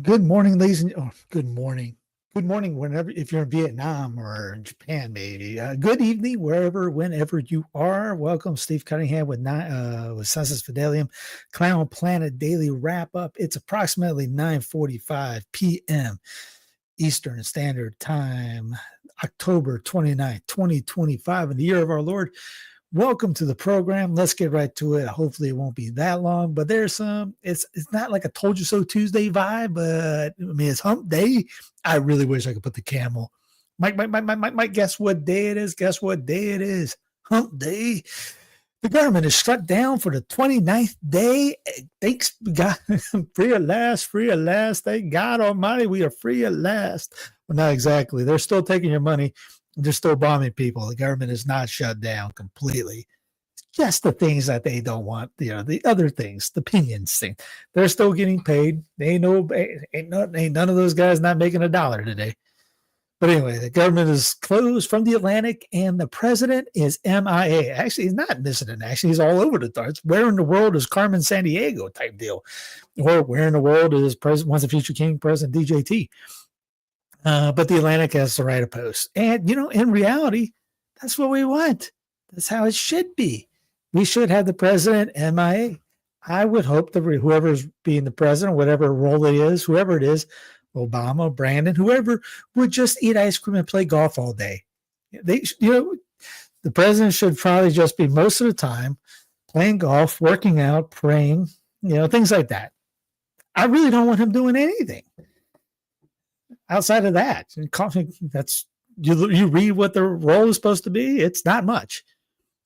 Good morning, ladies and good morning. Good morning, whenever if you're in Vietnam or in Japan, maybe. Good evening, wherever, whenever you are. Welcome, Steve Cunningham with Sensus Fidelium, Clown Planet Daily Wrap Up. It's approximately 9:45 p.m. Eastern Standard Time, October 29th, 2025, in the year of our Lord. Welcome to the program. Let's get right to it. Hopefully it won't be that long, but it's not like a told you so Tuesday vibe, but I mean, it's hump day. I really wish I could put the camel. Mike, guess what day it is? Guess what day it is? Hump day. The government is shut down for the 29th day. Thanks God. Free at last, free at last. Thank God Almighty, we are free at last. Well, not exactly. They're still taking your money. They're still bombing people. The government is not shut down completely. Just the things that they don't want, the other things, the opinions thing. They're still getting paid. Ain't none of those guys not making $1 today. But anyway, the government is closed from the Atlantic, and the president is MIA. Actually, he's not missing in action. He's all over the darts. Where in the world is Carmen Sandiego type deal? Or where in the world is once a future king, President DJT? But the Atlantic has the right of post. And, in reality, that's what we want. That's how it should be. We should have the president MIA. I would hope that whoever's being the president, whatever role it is, whoever it is, Obama, Brandon, whoever, would just eat ice cream and play golf all day. The president should probably just be most of the time playing golf, working out, praying, things like that. I really don't want him doing anything outside of that. That's you read what the role is supposed to be. It's not much.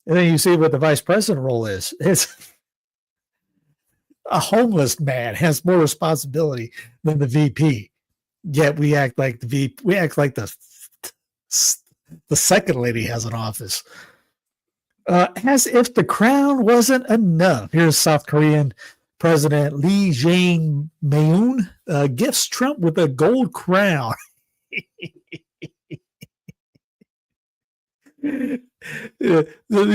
And then you see what the vice president role is. It's a homeless man has more responsibility than the VP. Yet we act like the VP. We act like the second lady has an office. As if the crown wasn't enough. Here's South Korean President Lee Jae-myung gifts Trump with a gold crown. You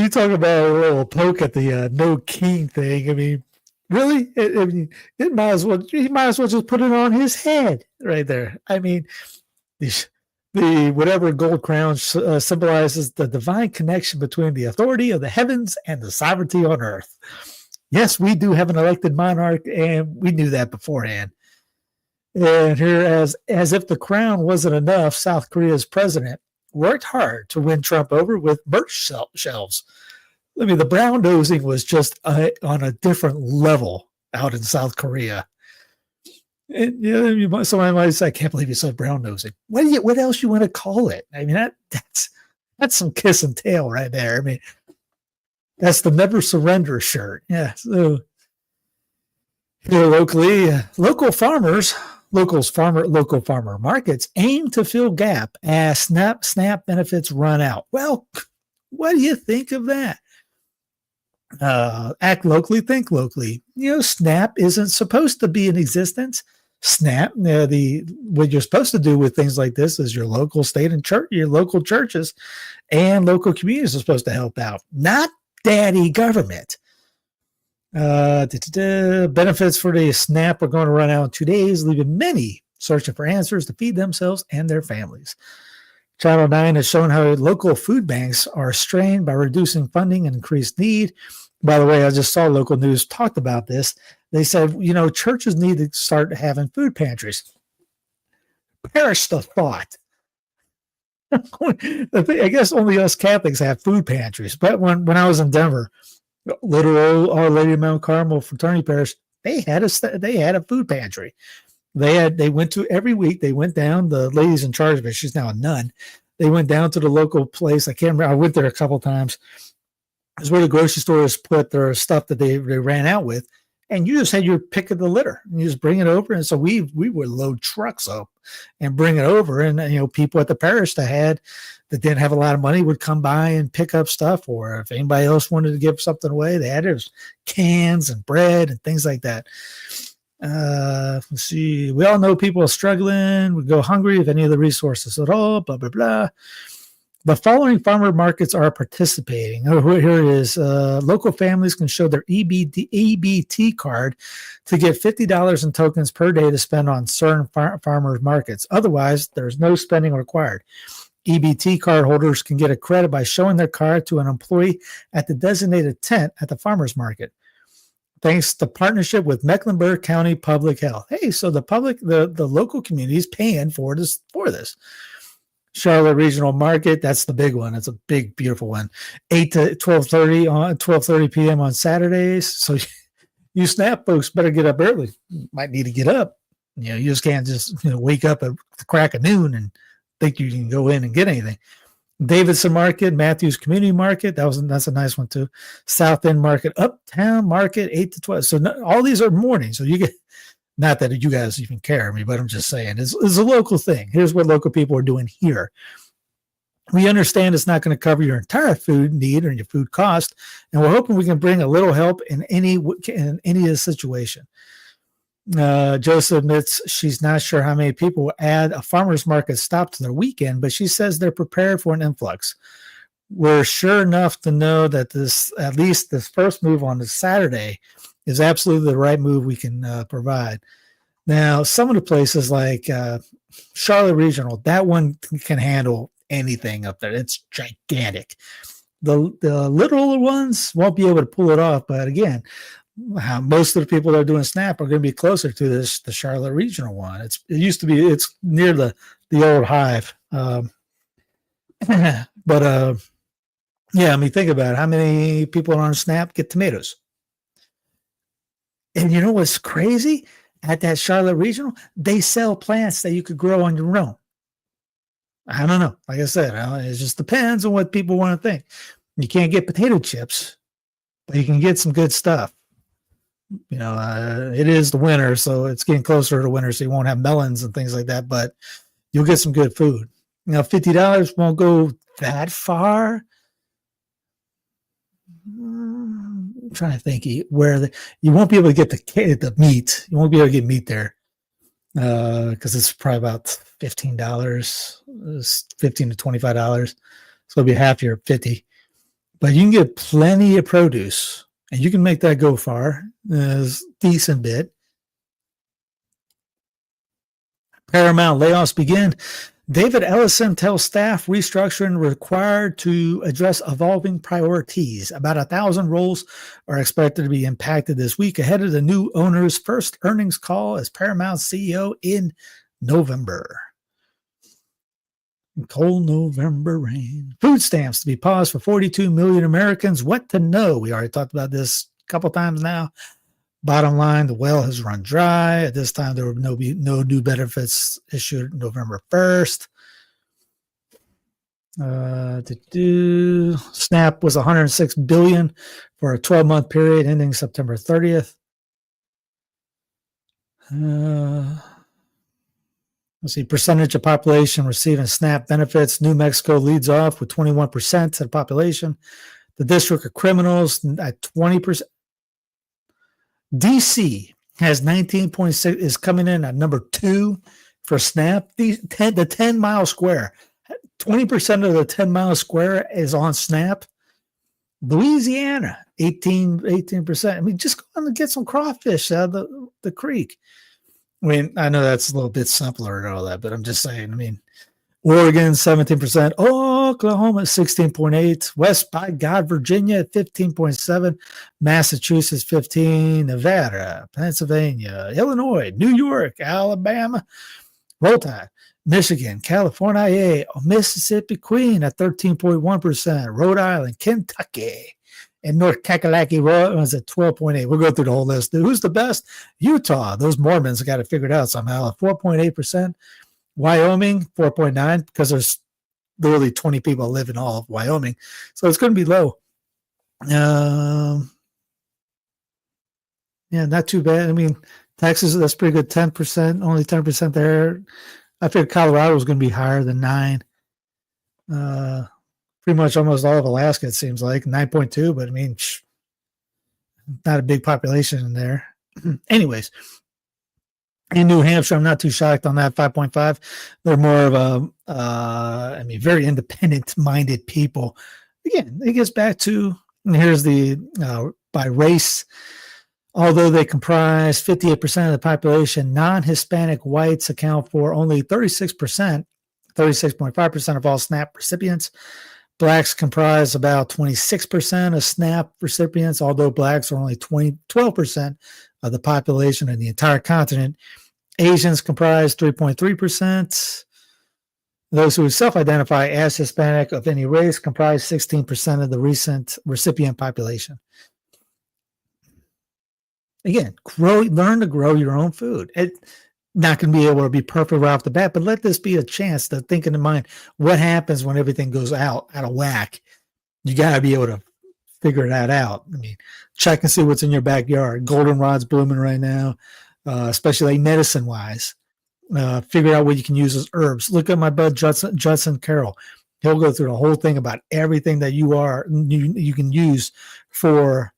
talk about a little poke at the no king thing. I mean, really? I mean, he might as well just put it on his head right there. I mean, the whatever gold crown symbolizes the divine connection between the authority of the heavens and the sovereignty on earth. Yes, we do have an elected monarch, and we knew that beforehand. And here, as if the crown wasn't enough, South Korea's president worked hard to win Trump over with merch shelves. I mean, the brown nosing was just on a different level out in South Korea. And somebody might say, "I can't believe you said brown nosing." What else you want to call it? I mean, that's some kiss and tail right there. I mean, that's the never surrender shirt. Yeah. So here locally, local farmer markets aim to fill gap as SNAP benefits run out. Well, what do you think of that? Act locally, think locally. SNAP isn't supposed to be in existence. SNAP, what you're supposed to do with things like this is your local state and church, your local churches and local communities are supposed to help out, not daddy government. Benefits for the SNAP are going to run out in 2 days, leaving many searching for answers to feed themselves and their families. Channel 9 has shown how local food banks are strained by reducing funding and increased need. By the way, I just saw local news talked about this. They said, churches need to start having food pantries. Perish the thought. I guess only us Catholics have food pantries. But when I was in Denver, literal Our Lady of Mount Carmel Fraternity Parish, they had a food pantry. They went to every week. They went down. The lady's in charge of it. She's now a nun. They went down to the local place. I can't remember. I went there a couple of times. It's where the grocery stores put their stuff that they ran out with, and you just had your pick of the litter. And you just bring it over. And so we would load trucks up and bring it over. And people at the parish that didn't have a lot of money would come by and pick up stuff. Or if anybody else wanted to give something away, they had cans and bread and things like that. Let's see. We all know people are struggling, would go hungry if any of the resources at all, blah, blah, blah. The following farmer markets are participating. Oh, here it is. Local families can show their EBT card to get $50 in tokens per day to spend on certain farmers markets. Otherwise, there's no spending required. EBT card holders can get a credit by showing their card to an employee at the designated tent at the farmers market. Thanks to partnership with Mecklenburg County Public Health. Hey, so the local community is paying for this. Charlotte Regional Market, that's the big one. It's a big, beautiful one. 8 to 12:30 p.m. on Saturdays. So you SNAP folks better get up early. You might need to get up. You just can't just wake up at the crack of noon and think you can go in and get anything. Davidson Market, Matthews Community Market, that's a nice one too. South End Market, Uptown Market, 8 to 12. So all these are morning. So you get, not that you guys even care me, but I'm just saying it's a local thing. Here's what local people are doing here. We understand it's not going to cover your entire food need or your food cost, and we're hoping we can bring a little help in any of the situation. Joseph admits she's not sure how many people will add a farmer's market stop to their weekend, but she says they're prepared for an influx. We're sure enough to know that at least this first move on the Saturday is absolutely the right move we can provide. Now, some of the places like Charlotte Regional, that one can handle anything up there. It's gigantic. The little ones won't be able to pull it off, but again, most of the people that are doing SNAP are going to be closer to the Charlotte Regional one. It's near the old hive. Yeah, I mean, think about it. How many people on SNAP get tomatoes? And you know what's crazy? At that Charlotte Regional, they sell plants that you could grow on your own. I don't know. Like I said, it just depends on what people want to think. You can't get potato chips, but you can get some good stuff. It is the winter, so it's getting closer to winter, so you won't have melons and things like that, but you'll get some good food. $50 won't go that far. I'm trying to think where you won't be able to get the meat. You won't be able to get meat there because it's probably about $15, $15 to $25. So it'll be half your $50. But you can get plenty of produce, and you can make that go far. A decent bit. Paramount layoffs begin. David Ellison tells staff restructuring required to address evolving priorities. About 1,000 roles are expected to be impacted this week ahead of the new owner's first earnings call as Paramount CEO in November. Cold November rain. Food stamps to be paused for 42 million Americans. What to know? We already talked about this a couple times now. Bottom line, the well has run dry. At this time, there were no new benefits issued November 1st. SNAP was $106 billion for a 12-month period ending September 30th. Let's see, percentage of population receiving SNAP benefits. New Mexico leads off with 21% of the population. The District of Criminals at 20%. DC has 19.6, is coming in at number 2 for SNAP. The 10-mile square, 20% of the 10-mile square is on SNAP. Louisiana, 18%. I mean, just go on and get some crawfish out of the creek. I mean, I know that's a little bit simpler and all that, but I'm just saying, I mean, Oregon, 17%. Oklahoma, 16.8. West, by God, Virginia, 15.7. Massachusetts, 15. Nevada, Pennsylvania, Illinois, New York, Alabama, Roll Tide, Michigan, California, Mississippi Queen at 13.1%. Rhode Island, Kentucky, and North Kakalaki was at 12.8. We'll go through the whole list. Who's the best? Utah. Those Mormons got it figured out somehow. 4.8%. Wyoming, 4.9, because there's literally 20 people live in all of Wyoming. So it's going to be low. Yeah, not too bad. I mean, Texas, that's pretty good, 10%, only 10% there. I figured Colorado was going to be higher than 9. Pretty much almost all of Alaska, it seems like, 9.2, but I mean, not a big population in there. Anyways, In New Hampshire, I'm not too shocked on that 5.5. They're more of a, very independent-minded people. Again, it gets back to, and here's the by race. Although they comprise 58% of the population, non-Hispanic whites account for only 36%, 36.5% of all SNAP recipients. Blacks comprise about 26% of SNAP recipients, although blacks are only 12% of the population in the entire continent. Asians comprise 3.3%. Those who self-identify as Hispanic of any race comprise 16% of the recent recipient population. Again, learn to grow your own food. Not going to be able to be perfect right off the bat, but let this be a chance to think in the mind what happens when everything goes out of whack. You got to be able to figure that out. I mean, check and see what's in your backyard. Goldenrod's blooming right now, especially like medicine wise. Figure out what you can use as herbs. Look at my bud Judson Carroll. He'll go through the whole thing about everything that you can use for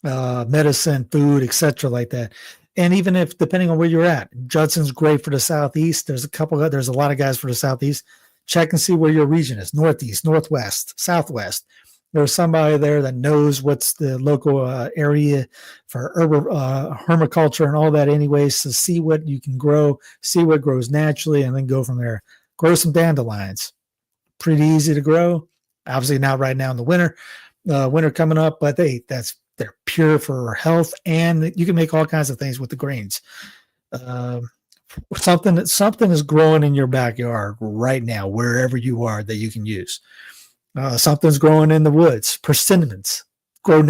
medicine, food, etc., like that. And even if, depending on where you're at, Judson's great for the Southeast. There's a lot of guys for the Southeast. Check and see where your region is: Northeast, Northwest, Southwest. There's somebody there that knows what's the local area for herbal hermiculture and all that anyways. So see what you can grow, see what grows naturally, and then go from there. Grow some dandelions. Pretty easy to grow. Obviously not right now in the winter. Winter coming up, but they're pure for health, and you can make all kinds of things with the greens. Something is growing in your backyard right now, wherever you are, that you can use. Something's growing in the woods. Persimmons grow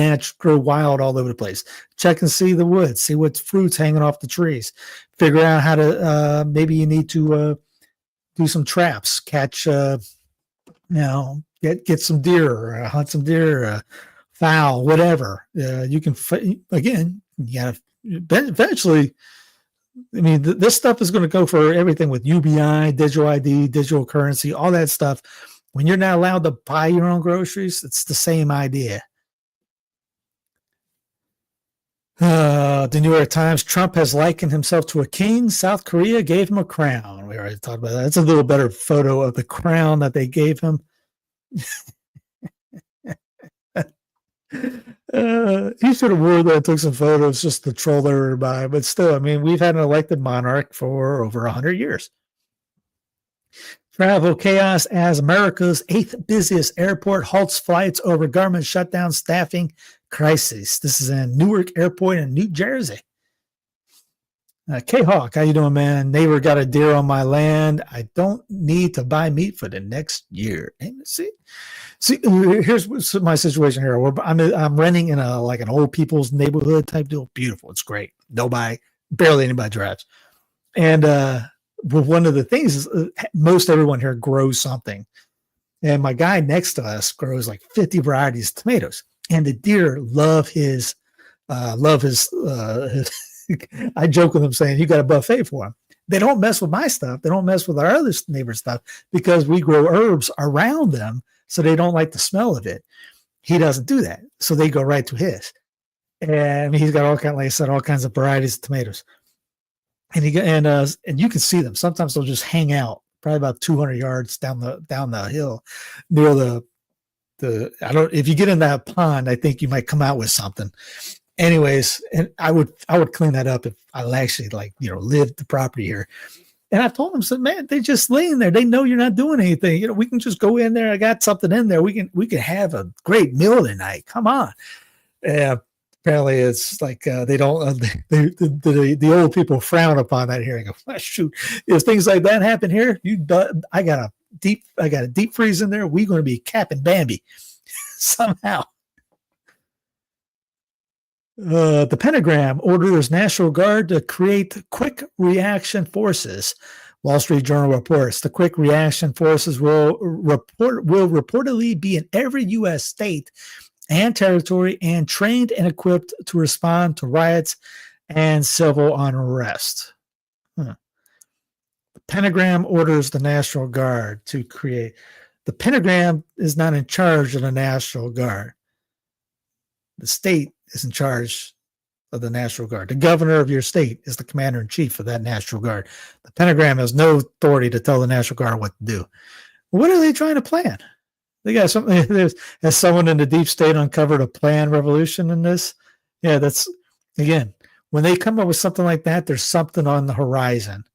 wild all over the place. Check and see the woods. See what fruits hanging off the trees. Figure out how to. Maybe you need to do some traps, catch. Get some deer, or hunt some deer. Foul, whatever. You can, again, you gotta eventually. I mean, this stuff is going to go for everything with UBI, digital ID, digital currency, all that stuff. When you're not allowed to buy your own groceries, it's the same idea. The New York Times: Trump has likened himself to a king. South Korea gave him a crown. We already talked about that. That's a little better photo of the crown that they gave him. He should have wore that, took some photos just to troll everybody. But still, I mean, we've had an elected monarch for over 100 years. Travel chaos as America's 8th busiest airport halts flights over government shutdown staffing crisis. This is in Newark Airport in New Jersey. K-Hawk, how you doing, man? Neighbor got a deer on my land. I don't need to buy meat for the next year. See, here's my situation here. I'm renting in an old people's neighborhood type deal. Beautiful. It's great. Barely anybody drives. And one of the things is most everyone here grows something. And my guy next to us grows like 50 varieties of tomatoes. And the deer love his I joke with them saying, you got a buffet for them. They don't mess with my stuff. They don't mess with our other neighbor's stuff because we grow herbs around them, so they don't like the smell of it. He doesn't do that, so they go right to his. And he's got all kinds of varieties of tomatoes. And you can see them. Sometimes they'll just hang out, probably about 200 yards down the hill near the. If you get in that pond, I think you might come out with something. Anyways, and I would clean that up if I actually lived the property here. And I told them, said, man, they're just laying there. They know you're not doing anything. We can just go in there. I got something in there. We can have a great meal tonight. Come on. Apparently it's like they don't. The old people frown upon that here. I go, oh, shoot, if things like that happen here, I got a deep freeze in there. We're going to be capping Bambi somehow. The Pentagram orders National Guard to create quick reaction forces. Wall Street Journal reports the quick reaction forces will reportedly be in every U.S. state and territory and trained and equipped to respond to riots and civil unrest. The Pentagram orders the National Guard to create. The Pentagram is not in charge of the National Guard. The state is in charge of the National Guard. The governor of your state is the commander-in-chief of that National Guard. The Pentagram has no authority to tell the National Guard what to do. What are they trying to plan? They got something. Has someone in the deep state uncovered a planned revolution in this? Yeah, that's, again, when they come up with something like that, there's something on the horizon.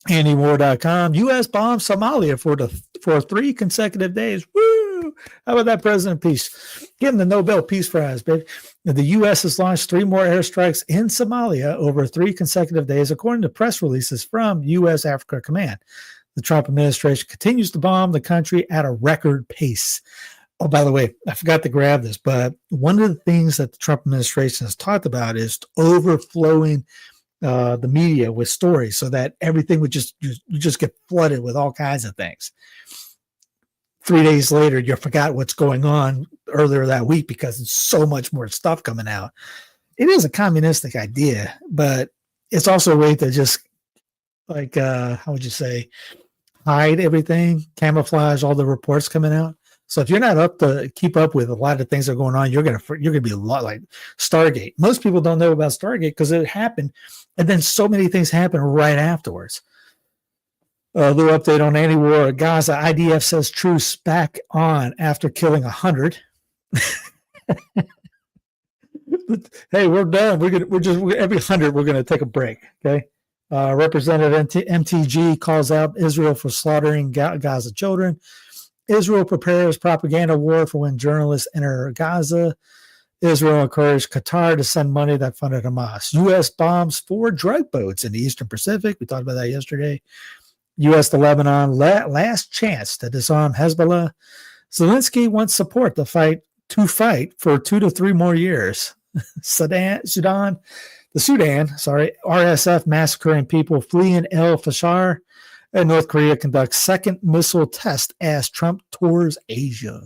Antiwar.com, U.S. bombs Somalia for 3 consecutive days. Woo! How about that, President Peace? Give him the Nobel Peace Prize, baby. The U.S. has launched 3 more airstrikes in Somalia over 3 consecutive days, according to press releases from U.S. Africa Command. The Trump administration continues to bomb the country at a record pace. Oh, by the way, I forgot to grab this, but one of the things that the Trump administration has talked about is overflowing the media with stories so that everything would you just get flooded with all kinds of things. 3 days later, you forgot what's going on earlier that week because there's so much more stuff coming out. It is a communistic idea, but it's also a way to just, like, how would you say, hide everything, camouflage all the reports coming out. So if you're not up to keep up with a lot of things that are going on, you're gonna be a lot like Stargate. Most people don't know about Stargate because it happened, and then so many things happen right afterwards. A little update on anti-war Gaza. IDF says truce back on after killing 100. Hey, we're done. We're just every 100 we're gonna take a break. Okay. Representative MTG calls out Israel for slaughtering Gaza children. Israel prepares propaganda war for when journalists enter Gaza. Israel encouraged Qatar to send money that funded Hamas. U.S. bombs 4 drug boats in the Eastern Pacific. We talked about that yesterday. U.S. to Lebanon, last chance to disarm Hezbollah. Zelensky wants support to fight for 2 to 3 more years. Sudan, RSF massacring people fleeing El Fashar. And North Korea conducts second missile test as Trump tours Asia.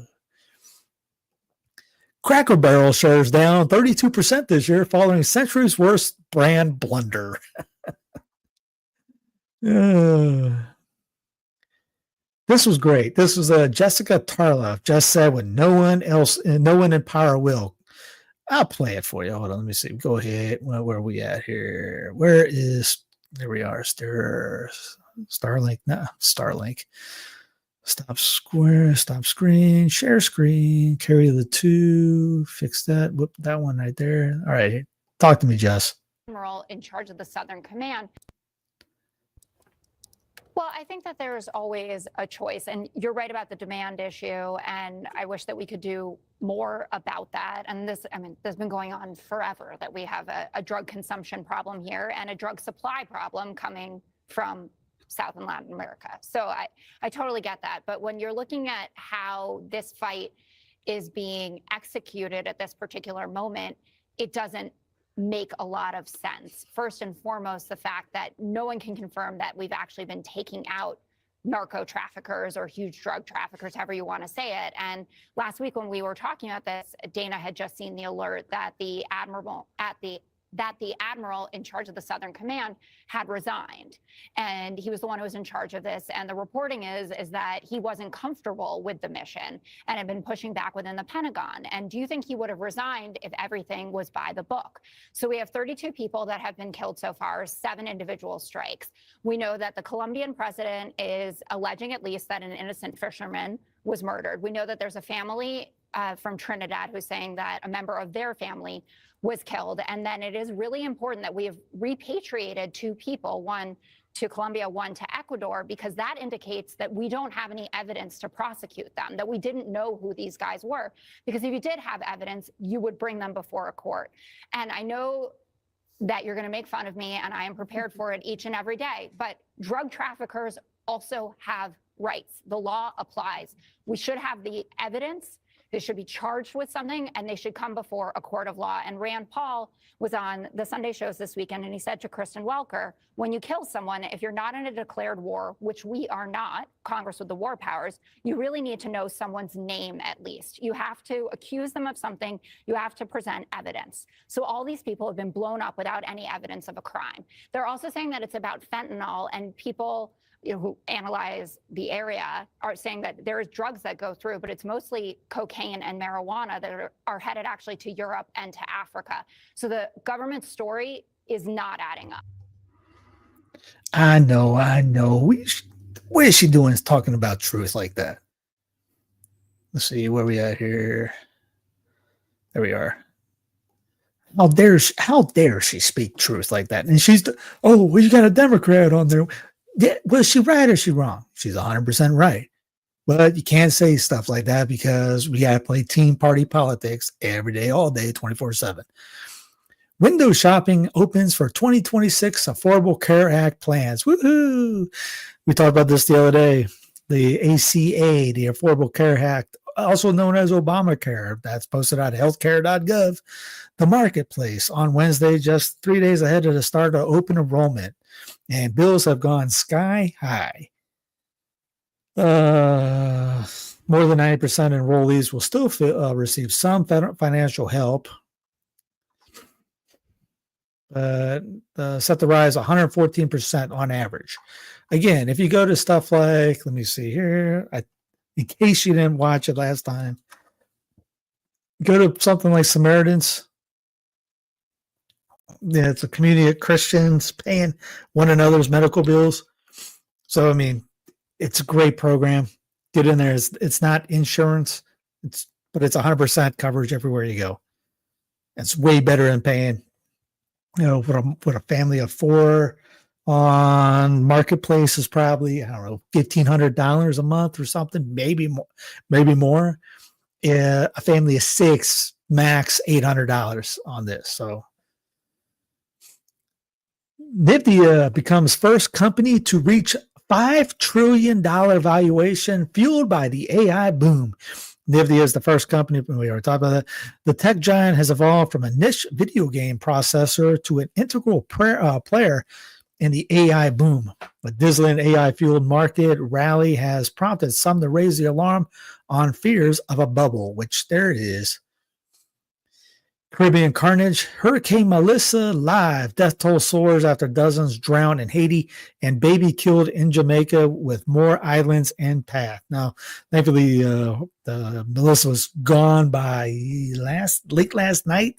Cracker Barrel shares down 32% this year following century's worst brand blunder. This was great. This was Jessica Tarlov just said when no one in power will. I'll play it for you. Hold on, let me see. Go ahead. Where are we at here? There we are. Starlink. No, Starlink. Stop screen, share screen, carry the 2, fix that, whoop that one right there. All right. Talk to me, Jess. Admiral in charge of the Southern Command. Well, I think that there's always a choice, and you're right about the demand issue, and I wish that we could do more about that. And this has been going on forever, that we have a drug consumption problem here and a drug supply problem coming from South and Latin America. So I totally get that. But when you're looking at how this fight is being executed at this particular moment, it doesn't make a lot of sense. First and foremost, the fact that no one can confirm that we've actually been taking out narco traffickers or huge drug traffickers, however you want to say it. And last week when we were talking about this, Dana had just seen the alert that the admiral in charge of the Southern Command had resigned. And he was the one who was in charge of this. And the reporting is that he wasn't comfortable with the mission and had been pushing back within the Pentagon. And do you think he would have resigned if everything was by the book? So we have 32 people that have been killed so far, 7 individual strikes. We know that the Colombian president is alleging at least that an innocent fisherman was murdered. We know that there's a family from Trinidad who's saying that a member of their family was killed. And then it is really important that we have repatriated 2 people, one to Colombia, one to Ecuador, because that indicates that we don't have any evidence to prosecute them, that we didn't know who these guys were. Because if you did have evidence, you would bring them before a court. And I know that you're going to make fun of me, and I am prepared for it each and every day, but drug traffickers also have rights. The law applies. We should have the evidence. They should be charged with something, and they should come before a court of law. And Rand Paul was on the Sunday shows this weekend, and he said to Kristen Welker, when you kill someone, if you're not in a declared war, which we are not, Congress with the war powers, you really need to know someone's name at least. You have to accuse them of something. You have to present evidence. So all these people have been blown up without any evidence of a crime. They're also saying that it's about fentanyl, and people who analyze the area are saying that there's drugs that go through, but it's mostly cocaine and marijuana that are headed actually to Europe and to Africa. So the government story is not adding up. I know. What is she doing is talking about truth like that? Let's see where we at here. There we are. How dare she speak truth like that? And well, you got a Democrat on there. Yeah, was she right or is she wrong? She's 100% right. But you can't say stuff like that because we got to play team party politics every day, all day, 24/7. Window shopping opens for 2026 Affordable Care Act plans. Woohoo! We talked about this the other day. The ACA, the Affordable Care Act, also known as Obamacare, that's posted on healthcare.gov, the marketplace on Wednesday, just 3 days ahead of the start of open enrollment. And bills have gone sky high. More than 90% of enrollees will still receive some financial help. Set to rise 114% on average. Again, if you go to stuff like, let me see here, in case you didn't watch it last time, go to something like Samaritans. Yeah, it's a community of Christians paying one another's medical bills. So, I mean, it's a great program. Get in there. It's not insurance, but it's 100% coverage everywhere you go. It's way better than paying, with a family of 4 on marketplace is probably, I don't know, $1,500 a month or something, maybe more. A family of 6, max $800 on this. So NVIDIA becomes first company to reach $5 trillion valuation fueled by the AI boom. NVIDIA is the first company, we already talked about that. The tech giant has evolved from a niche video game processor to an integral player in the AI boom. A dizzying AI-fueled market rally has prompted some to raise the alarm on fears of a bubble, which there it is. Caribbean carnage, Hurricane Melissa live. Death toll soars after dozens drowned in Haiti and baby killed in Jamaica with more islands in path. Now, thankfully, Melissa was gone by late last night,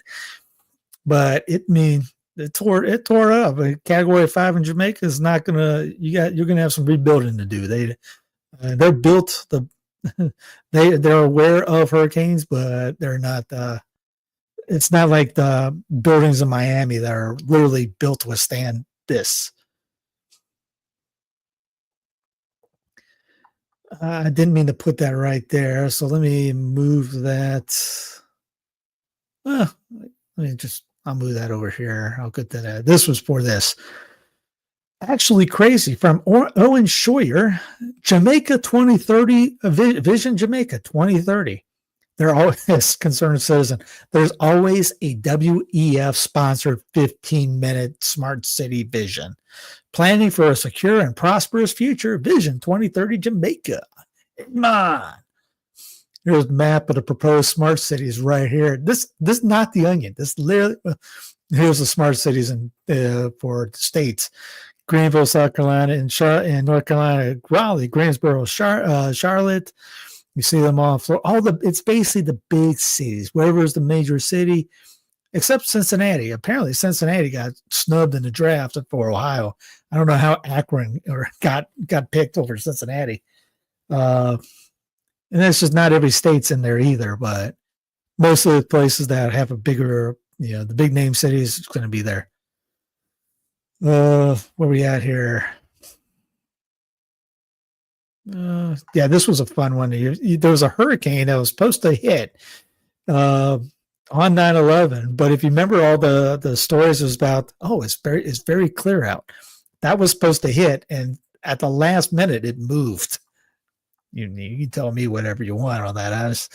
but it tore up. A Category 5 in Jamaica is not gonna. You're gonna have some rebuilding to do. They're built. They're aware of hurricanes, but they're not. It's not like the buildings in Miami that are literally built to withstand this. I didn't mean to put that right there, so let me move that. I'll move that over here. I'll get that. This was for this. Actually crazy from Owen Scheuer, Jamaica 2030, Vision Jamaica 2030. They're always concerned citizen. There's always a WEF sponsored 15-minute smart city vision. Planning for a secure and prosperous future. Vision 2030 Jamaica. Come on. Here's a map of the proposed smart cities right here. This is not the onion. This literally, here's the smart cities for the states. Greenville, South Carolina, and North Carolina, Raleigh, Greensboro, Charlotte. You see them all. It's basically the big cities. Wherever is the major city, except Cincinnati. Apparently, Cincinnati got snubbed in the draft for Ohio. I don't know how Akron got picked over Cincinnati. And that's just not every state's in there either. But most of the places that have a bigger, the big name cities, it's going to be there. Where we at here? Yeah, this was a fun one. There was a hurricane that was supposed to hit on 9/11, but if you remember all the stories, it was about, it's very clear out. That was supposed to hit, and at the last minute, it moved. You can tell me whatever you want on that.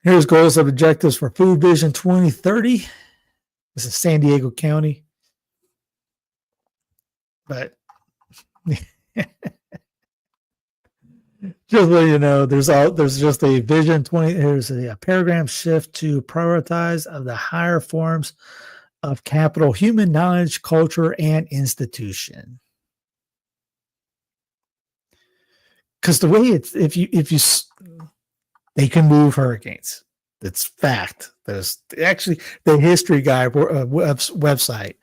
Here's goals and objectives for Food Vision 2030. This is San Diego County, but just so you know, there's just a Vision 20. There's a paradigm shift to prioritize of the higher forms of capital, human knowledge, culture, and institution. because the way it's they can move hurricanes. It's fact. There's actually the History Guide website,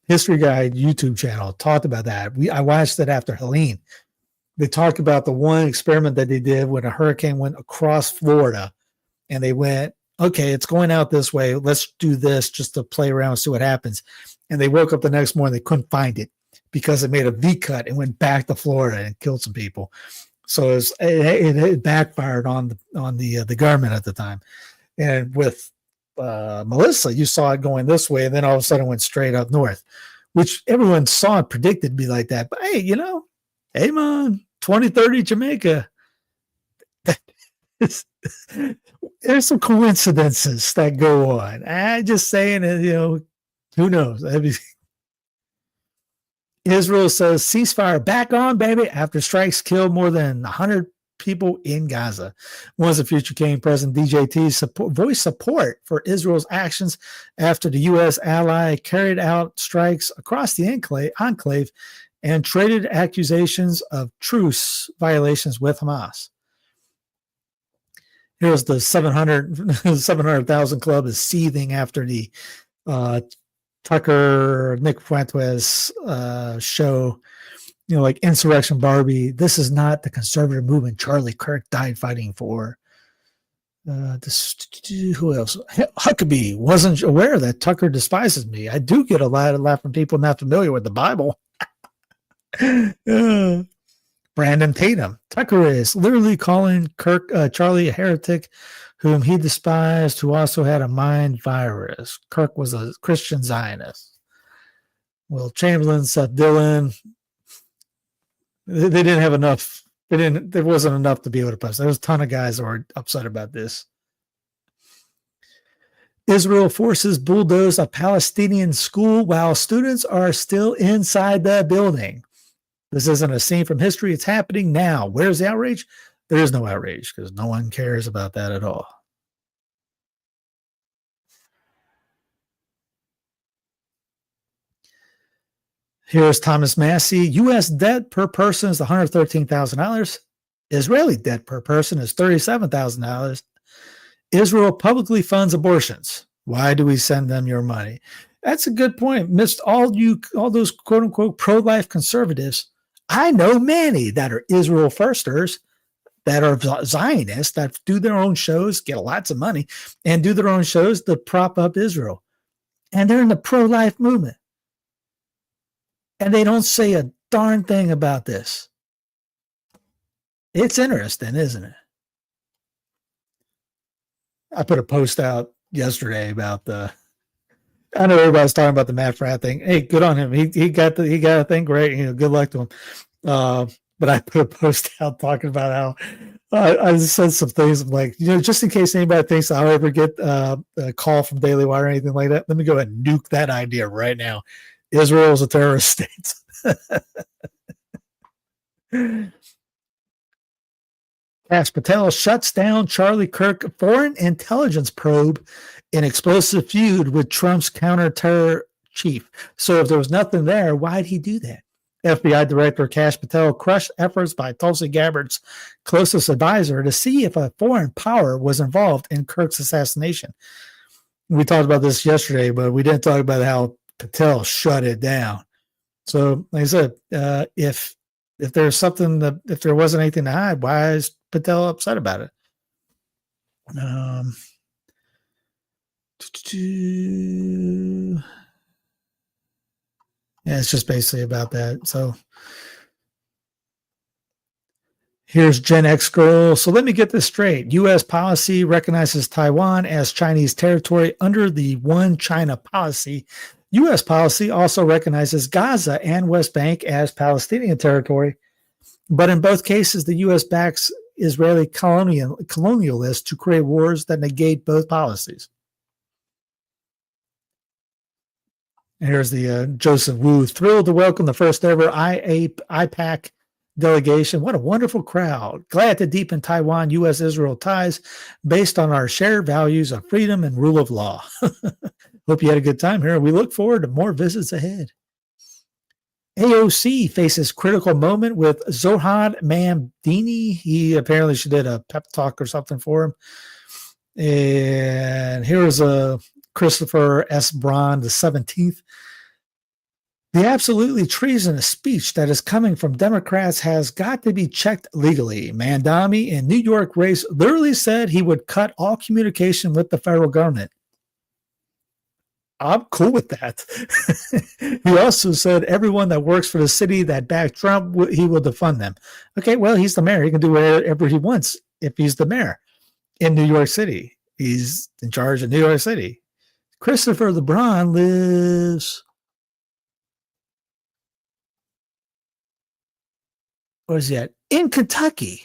History Guide YouTube channel talked about that. I watched it after Helene. They talked about the one experiment that they did when a hurricane went across Florida, and they went, okay, it's going out this way. Let's do this just to play around and see what happens. And they woke up the next morning, they couldn't find it because it made a V cut and went back to Florida and killed some people. So it backfired on the government at the time. And with Melissa, you saw it going this way, and then all of a sudden it went straight up north, which everyone saw and predicted to be like that. But hey, hey, man, 2030 Jamaica. There's some coincidences that go on. I'm just saying, who knows? Israel says ceasefire back on, baby, after strikes killed more than 100 people in Gaza. Once the future Kenyan President DJT voiced support for Israel's actions after the U.S. ally carried out strikes across the enclave and traded accusations of truce violations with Hamas. Here's the 700,000 club is seething after the Tucker, Nick Fuentes show, like Insurrection Barbie. This is not the conservative movement Charlie Kirk died fighting for. Who else? Huckabee wasn't aware that Tucker despises me. I do get a lot of laugh from people not familiar with the Bible. Brandon Tatum. Tucker is literally calling Charlie a heretic whom he despised, who also had a mind virus. Kirk was a Christian Zionist. Will Chamberlain, Seth Dillon, they didn't have enough. There wasn't enough to be able to post. There was a ton of guys that were upset about this. Israel forces bulldoze a Palestinian school while students are still inside the building. This isn't a scene from history. It's happening now. Where's the outrage? There is no outrage because no one cares about that at all. Here's Thomas Massey. U.S. debt per person is $113,000. Israeli debt per person is $37,000. Israel publicly funds abortions. Why do we send them your money? That's a good point. Missed all those quote unquote pro-life conservatives. I know many that are Israel firsters, that are Zionists, that do their own shows, get lots of money, and do their own shows to prop up Israel. And they're in the pro-life movement. And they don't say a darn thing about this. It's interesting, isn't it? I put a post out yesterday about I know everybody's talking about the Matt Fratt thing. Hey, good on him. He got a thing. Great. Good luck to him. But I put a post out talking about how I said some things. I'm like, just in case anybody thinks I'll ever get a call from Daily Wire or anything like that, let me go ahead and nuke that idea right now. Israel is a terrorist state. Kash Patel shuts down Charlie Kirk foreign intelligence probe in explosive feud with Trump's counter-terror chief. So if there was nothing there, why'd he do that? FBI Director Kash Patel crushed efforts by Tulsi Gabbard's closest advisor to see if a foreign power was involved in Kirk's assassination. We talked about this yesterday, but we didn't talk about how Patel shut it down. So, like I said, if there's something if there wasn't anything to hide, why is Patel upset about it? Yeah, it's just basically about that. So here's Gen X Girl. So let me get this straight. U.S. policy recognizes Taiwan as Chinese territory under the One China policy. U.S. policy also recognizes Gaza and West Bank as Palestinian territory. But in both cases, the U.S. backs Israeli colonialists to create wars that negate both policies. And here's the Joseph Wu, thrilled to welcome the first ever IPAC delegation. What a wonderful crowd. Glad to deepen Taiwan-U.S.-Israel ties based on our shared values of freedom and rule of law. Hope you had a good time here. We look forward to more visits ahead. AOC faces critical moment with Zohad Mamdini. He apparently she did a pep talk or something for him. And here's a Christopher S. Braun, the 17th. The absolutely treasonous speech that is coming from Democrats has got to be checked legally. Mandami in New York race literally said he would cut all communication with the federal government. I'm cool with that. He also said everyone that works for the city that backed Trump, he will defund them. Okay, well, he's the mayor. He can do whatever he wants if he's the mayor in New York City. He's in charge of New York City. Christopher LeBron lives... Where is he at? In Kentucky.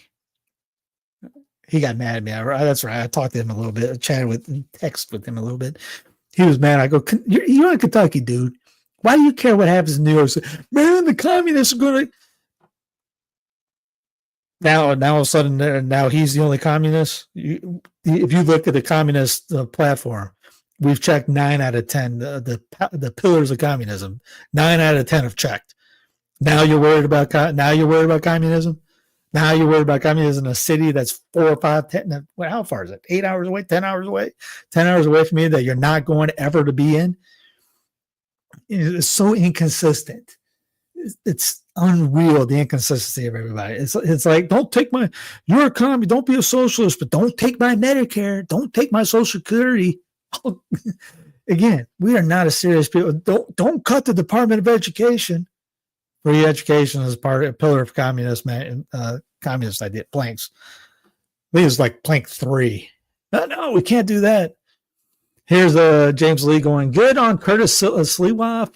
He got mad at me. That's right. I talked to him a little bit. I chatted with, text with him a little bit. He was mad. I go, you're in Kentucky, dude. Why do you care what happens in New York City? Man, the communists are going to... Now all of a sudden, now he's the only communist. If you look at the communist platform, we've checked 9 out of 10, the pillars of communism. 9 out of 10 have checked. Now you're worried about communism? Now you're worried about communism in a city that's 4 or 5, 10. How far is it? 8 hours away? 10 hours away? 10 hours away from you that you're not going ever to be in? It's so inconsistent. It's unreal, the inconsistency of everybody. It's like, don't take you're a commie, don't be a socialist, but don't take my Medicare, don't take my Social Security. Again, we are not a serious people. Don't cut the Department of Education. Free education is a pillar of communist idea, planks. I think it's like plank 3. No, we can't do that. Here's James Lee going, good on Curtis Sliwa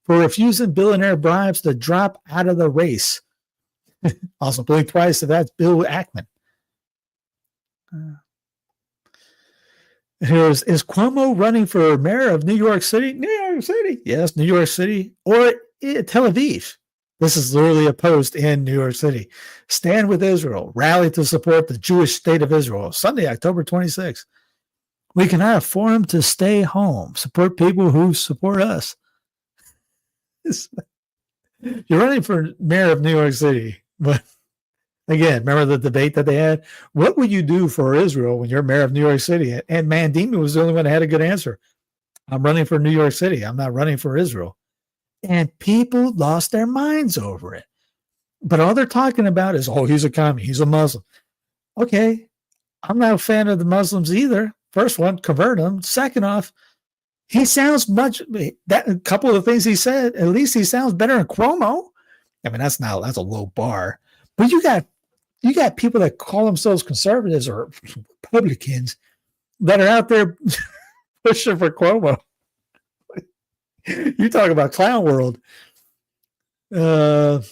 for refusing billionaire bribes to drop out of the race. Also, blink twice if that's Bill Ackman. Is Cuomo running for mayor of New York City? New York City. Yes, New York City. Or Tel Aviv. This is literally a post in New York City. Stand with Israel. Rally to support the Jewish state of Israel. Sunday, October 26th. We cannot afford them to stay home. Support people who support us. You're running for mayor of New York City. But again, remember the debate that they had? What would you do for Israel when you're mayor of New York City? And Mandimi was the only one that had a good answer. I'm running for New York City. I'm not running for Israel. And people lost their minds over it. But all they're talking about is, oh, he's a commie, he's a Muslim. Okay, I'm not a fan of the Muslims either. First one, convert him. Second off, he sounds a couple of the things he said, at least he sounds better than Cuomo. I mean, that's a low bar. But you got people that call themselves conservatives or Republicans that are out there pushing for Cuomo. You talk about clown world. And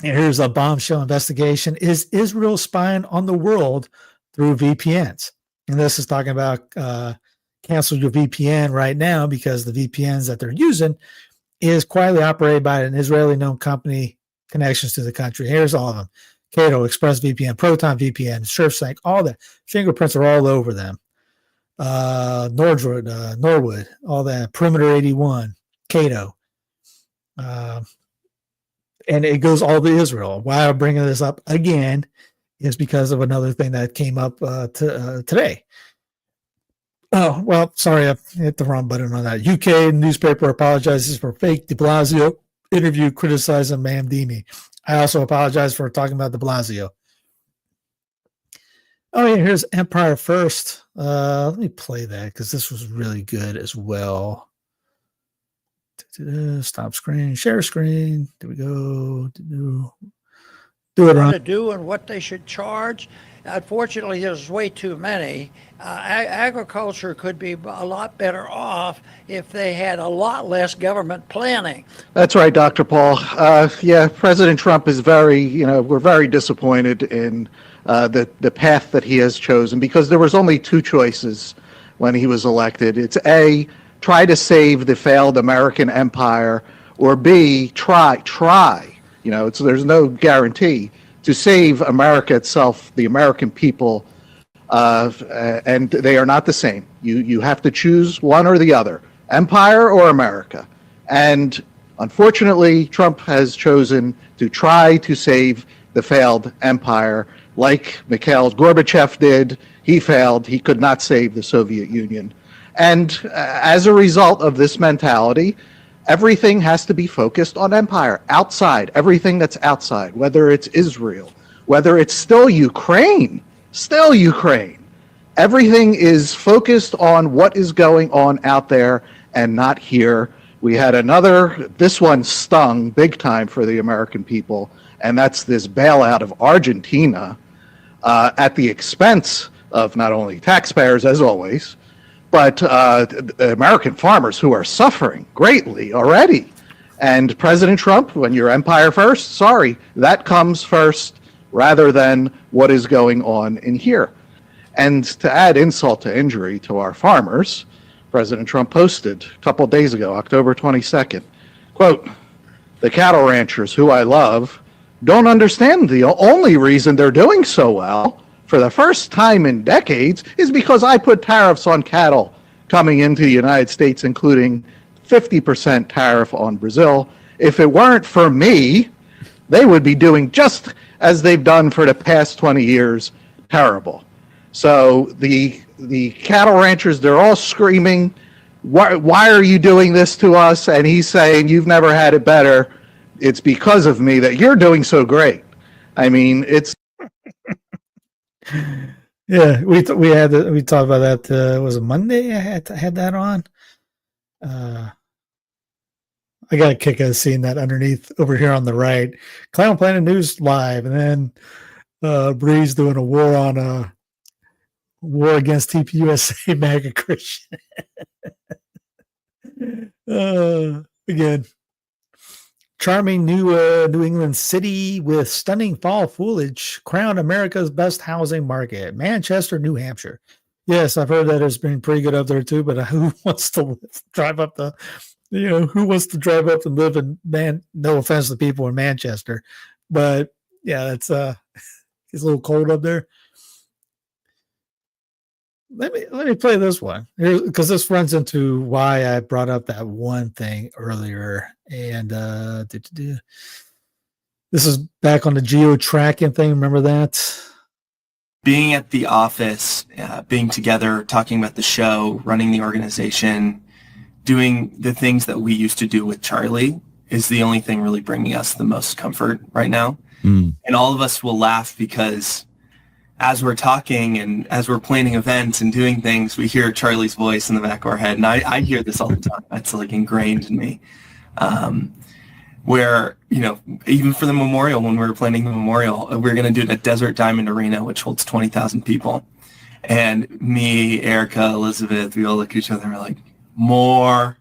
here's a bombshell investigation. Is Israel spying on the world through VPNs? And this is talking about cancel your VPN right now because the VPNs that they're using is quietly operated by an Israeli-known company, connections to the country. Here's all of them. Cato, ExpressVPN, Proton VPN, SurfSync, all that. Fingerprints are all over them. Norwood, all that. Perimeter 81, Cato. And it goes all to Israel. Why I'm bringing this up again is because of another thing that came up today. Oh, well, sorry, I hit the wrong button on that. UK newspaper apologizes for fake de Blasio interview criticizing Mamdini. I also apologize for talking about de Blasio. Oh, yeah, here's Empire First. Let me play that because this was really good as well. Stop screen, share screen. There we go. Do it on. To do and what they should charge. Unfortunately, there's way too many. Agriculture could be a lot better off if they had a lot less government planning. That's right, Dr. Paul. Yeah, President Trump is we're very disappointed in the path that he has chosen because there was only 2 choices when he was elected. It's A, try to save the failed American empire, or B, try. There's no guarantee to save America itself, the American people, and they are not the same. You have to choose one or the other, empire or America. And Unfortunately, Trump has chosen to try to save the failed empire like Mikhail Gorbachev did. He failed. He could not save the Soviet Union. And as a result of this mentality, everything has to be focused on empire, outside, everything that's outside, whether it's Israel, whether it's still Ukraine. Everything is focused on what is going on out there and not here. We had this one stung big time for the American people, and that's this bailout of Argentina at the expense of not only taxpayers, as always, but American farmers who are suffering greatly already. And President Trump, when you're empire first, sorry, that comes first rather than what is going on in here. And to add insult to injury to our farmers, President Trump posted a couple of days ago, October 22nd, quote, "The cattle ranchers who I love don't understand the only reason they're doing so well for the first time in decades is because I put tariffs on cattle coming into the United States, including 50% tariff on Brazil. If it weren't for me, they would be doing just as they've done for the past 20 years, terrible." So the cattle ranchers, they're all screaming, why are you doing this to us? And he's saying, you've never had it better. It's because of me that you're doing so great. I mean, it's... Yeah, we talked about that. Was it Monday? I had that on. I got a kick out of seeing that underneath over here on the right. Clown Planet News Live, and then Breeze doing a war against TPUSA MAGA Christian. Again, charming New England city with stunning fall foliage crowned America's best housing market, Manchester, New Hampshire. Yes, I've heard that it's been pretty good up there too, but who wants to drive up who wants to drive up and live in no offense to people in Manchester, but yeah, it's a little cold up there. Let me play this one because this runs into why I brought up that one thing earlier. And this is back on the Geotracking thing. Remember that? Being at the office, being together, talking about the show, running the organization, doing the things that we used to do with Charlie is the only thing really bringing us the most comfort right now. And all of us will laugh because as we're talking and as we're planning events and doing things, we hear Charlie's voice in the back of our head. And I hear this all the time. It's like ingrained in me. Where, even for the memorial, when we were planning the memorial, we were going to do it at Desert Diamond Arena, which holds 20,000 people. And me, Erica, Elizabeth, we all look at each other and we're like, more.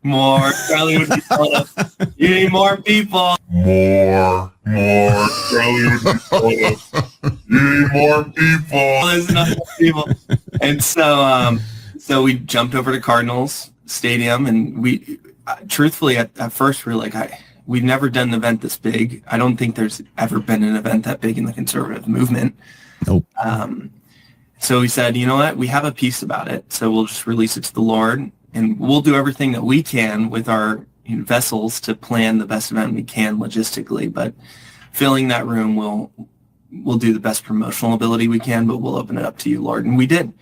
Charlie would be telling us, you need more people. More. Charlie would be telling us, you need more people. There's not enough people. And so we jumped over to Cardinals Stadium, and we, truthfully, at first we were like, we've never done an event this big. I don't think there's ever been an event that big in the conservative movement. Nope. So we said, you know what? We have a piece about it, so we'll just release it to the Lord. And we'll do everything that we can with our vessels to plan the best event we can logistically. But filling that room, we'll do the best promotional ability we can, but we'll open it up to you, Lord. And we did.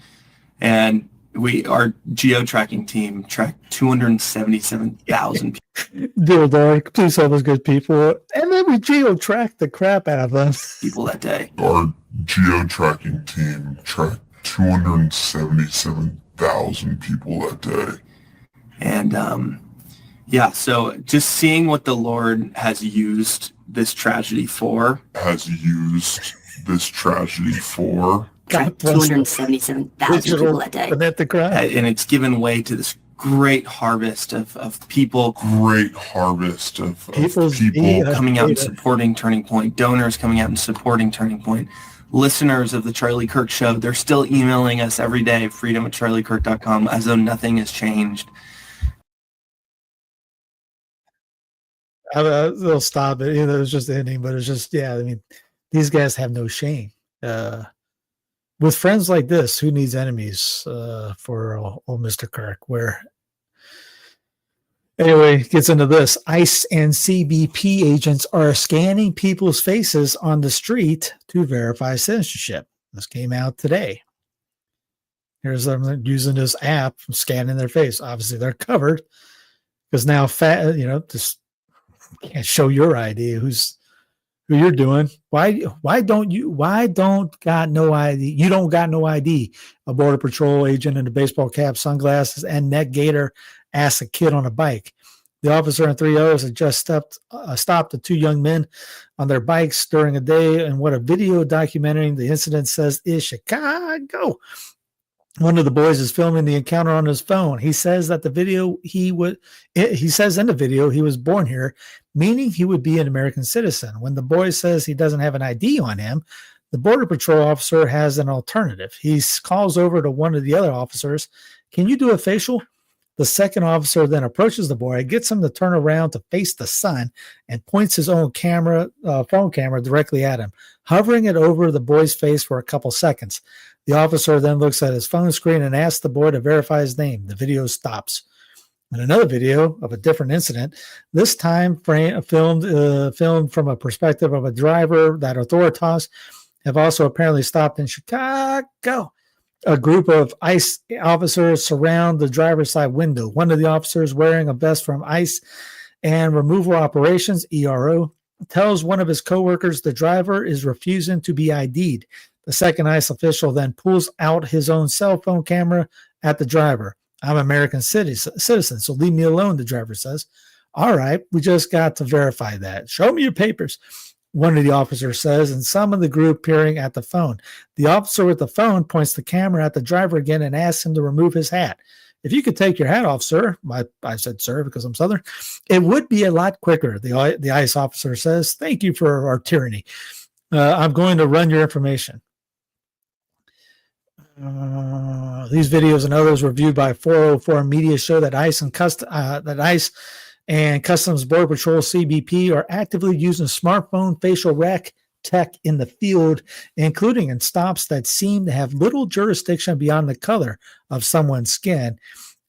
And our Geotracking team tracked 277,000 people. Dear Lord, please help us good people. And then we Geotracked the crap out of them. People that day. Our Geotracking team tracked 277,000 people that day. And so just seeing what the Lord has used this tragedy for. God, 277,000 people that day. And it's given way to this great harvest of people. Great harvest of people coming out and supporting Turning Point. Donors coming out and supporting Turning Point. Listeners of the Charlie Kirk Show, they're still emailing us every day, freedom@charliekirk.com, as though nothing has changed. They'll stop it. It was just ending, but it's just, these guys have no shame. With friends like this, who needs enemies for old Mr. Kirk? Where Anyway, gets into this. ICE and CBP agents are scanning people's faces on the street to verify citizenship. This came out today. Here's them using this app, scanning their face. Obviously, they're covered because now, just can't show your ID. Who you're doing? Why don't got no ID? You don't got no ID. A border patrol agent in a baseball cap, sunglasses, and neck gaiter asked a kid on a bike. The officer and three others had just stopped the two young men on their bikes during a day, and what a video documenting the incident says is Chicago. One of the boys is filming the encounter on his phone. He says that he says in the video he was born here, meaning he would be an American citizen. When the boy says he doesn't have an ID on him, the border patrol officer has an alternative. He calls over to one of the other officers. Can you do a facial? The second officer then approaches the boy, gets him to turn around to face the sun, and points his own phone camera directly at him, hovering it over the boy's face for a couple seconds. The officer then looks at his phone screen and asks the boy to verify his name. The video stops. And another video of a different incident, this time filmed from a perspective of a driver that authorities have also apparently stopped in Chicago. A group of ICE officers surround the driver's side window. One of the officers, wearing a vest from ICE and Removal Operations, ERO, tells one of his coworkers the driver is refusing to be ID'd. The second ICE official then pulls out his own cell phone camera at the driver. I'm an American citizen, so leave me alone, the driver says. All right, we just got to verify that. Show me your papers, one of the officers says, and some of the group peering at the phone. The officer with the phone points the camera at the driver again and asks him to remove his hat. If you could take your hat off, sir, I said sir because I'm Southern, it would be a lot quicker, the ICE officer says. Thank you for our tyranny. I'm going to run your information. These videos and others reviewed by 404 Media show that ICE and Customs Border Patrol CBP are actively using smartphone facial rec tech in the field, including in stops that seem to have little jurisdiction beyond the color of someone's skin,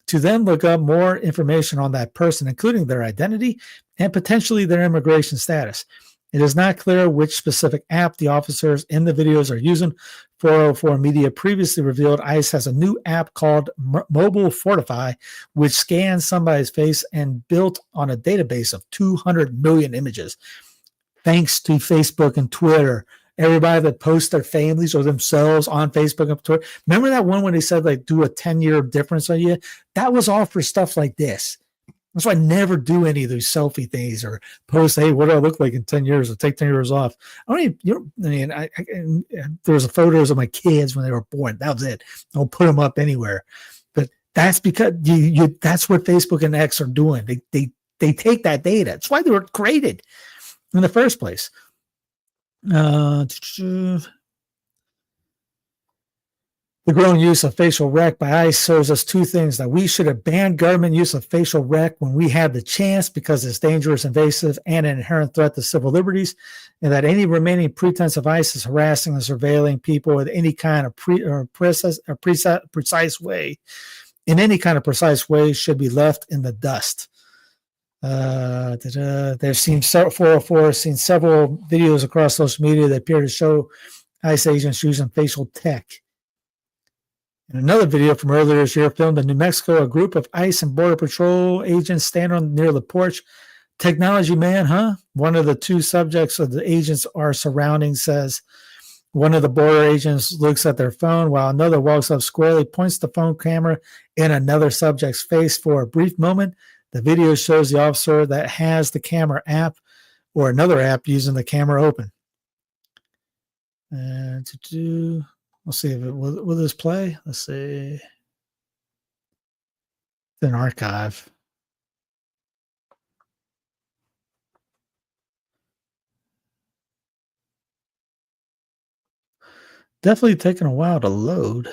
to then look up more information on that person, including their identity and potentially their immigration status. It is not clear which specific app the officers in the videos are using. 404 Media previously revealed ICE has a new app called Mobile Fortify, which scans somebody's face and built on a database of 200 million images. Thanks to Facebook and Twitter, everybody that posts their families or themselves on Facebook and Twitter. Remember that one when they said, like, do a 10-year difference on you? That was all for stuff like this. That's why I never do any of those selfie things or post, hey, what do I look like in 10 years or take 10 years off? I don't even, there was photos of my kids when they were born. That was it. I'll put them up anywhere. But that's because that's what Facebook and X are doing. They take that data. That's why they were created in the first place. The growing use of facial rec by ICE shows us two things: that we should have banned government use of facial rec when we had the chance because it's dangerous, invasive, and an inherent threat to civil liberties, and that any remaining pretense of ICE is harassing and surveilling people with any kind of precise way, in any kind of precise way, should be left in the dust. They've seen 404 has seen several videos across social media that appear to show ICE agents using facial tech. In another video from earlier this year, filmed in New Mexico, a group of ICE and Border Patrol agents stand near the porch. Technology man, huh? One of the two subjects of the agents are surrounding says. One of the border agents looks at their phone while another walks up squarely, points the phone camera in another subject's face for a brief moment. The video shows the officer that has the camera app or another app using the camera open. Let's see if will this play. Let's see. It's an archive. Definitely taking a while to load.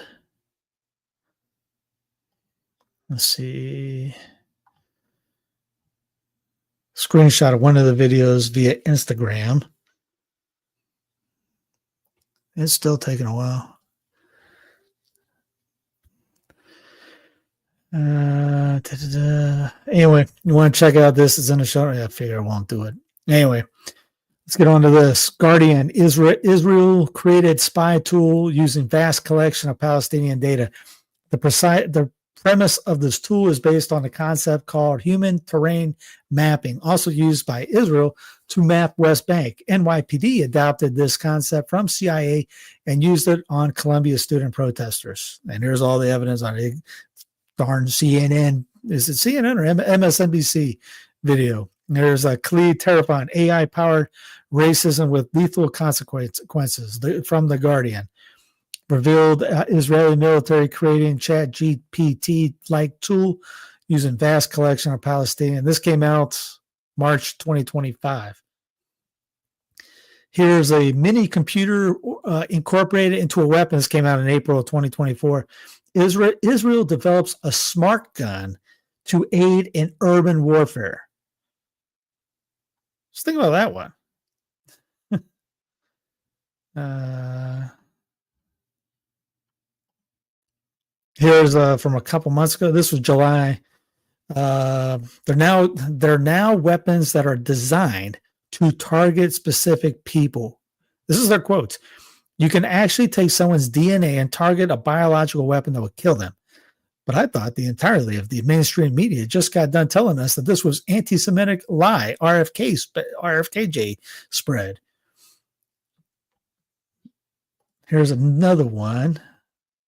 Let's see. Screenshot of one of the videos via Instagram. It's still taking a while. Anyway, you want to check out this? It's in the show. I figure I won't do it. Anyway, let's get on to this. Guardian, Israel created spy tool using vast collection of Palestinian data. The premise of this tool is based on a concept called human terrain mapping, also used by Israel to map West Bank. NYPD adopted this concept from CIA and used it on Columbia student protesters. And here's all the evidence on it. Darn CNN. Is it CNN or MSNBC video? There's a clear, terrifying AI-powered racism with lethal consequences from The Guardian. Revealed Israeli military creating chat GPT-like tool using vast collection of Palestinian. This came out March 2025. Here's a mini computer incorporated into a weapon. This came out in April of 2024. Israel develops a smart gun to aid in urban warfare. Just think about that one. Here's from a couple months ago. This was July. They're now weapons that are designed to target specific people. This is their quotes. You can actually take someone's DNA and target a biological weapon that would kill them. But I thought the entirety of the mainstream media just got done telling us that this was anti-Semitic lie, RFKJ spread. Here's another one.